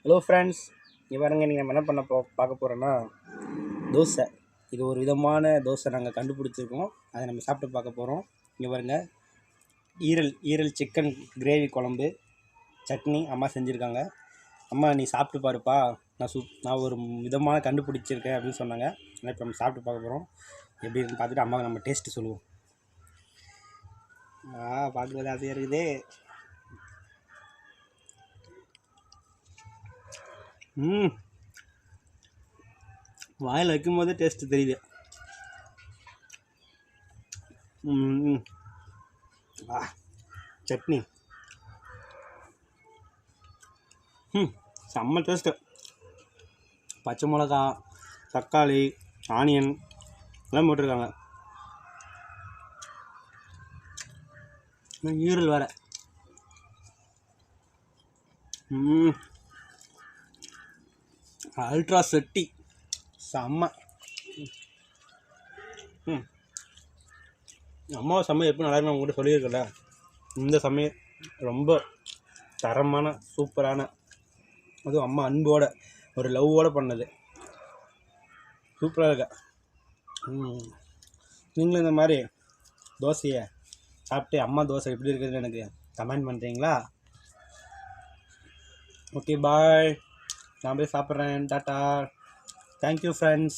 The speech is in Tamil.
ஹலோ ஃப்ரெண்ட்ஸ், இங்கே பாருங்க. நீங்கள் நம்ம என்ன பண்ண பார்க்க போகிறோன்னா தோசை. இது ஒரு விதமான தோசை நாங்கள் கண்டுபிடிச்சிருக்கோம். அதை நம்ம சாப்பிட்டு பார்க்க போகிறோம். இங்கே பாருங்கள், ஈரல் சிக்கன் கிரேவி குழம்பு, சட்னி அம்மா செஞ்சுருக்காங்க. அம்மா நீ சாப்பிட்டு பாருப்பா, நான் ஒரு விதமான கண்டுபிடிச்சிருக்கேன் அப்படின்னு சொன்னாங்க. ஆனால் இப்போ நம்ம சாப்பிட்டு பார்க்க போகிறோம். எப்படி இருக்குன்னு பார்த்துட்டு அம்மாவுக்கு நம்ம டேஸ்ட்டு சொல்லுவோம். பார்க்குறது ஆசையாக இருக்குதே. வாயில் வைக்கும் போதே டேஸ்ட்டு தெரியுது. சட்னி செம்ம டேஸ்ட்டு. பச்சை மிளகா, தக்காளி, ஆனியன் எல்லாம் போட்டிருக்காங்க. ஈரல் வேறு. அல்ட்ரா செட்டி செம்ம. அம்மாவை சமையல் எப்போ நல்லா உங்கள்கிட்ட சொல்லியிருக்கல. இந்த சமையல் ரொம்ப தரமான சூப்பரான, அதுவும் அம்மா அன்போட ஒரு லவ்வோடு பண்ணது. சூப்பராக இருக்க. நீங்களும் இந்த மாதிரி தோசையை சாப்பிட்டு அம்மா தோசை எப்படி இருக்குதுன்னு எனக்கு கமெண்ட் பண்ணுறீங்களா? ஓகே பாய், நான் போய் சாப்பிட்றேன். டாட்டா. Thank you friends.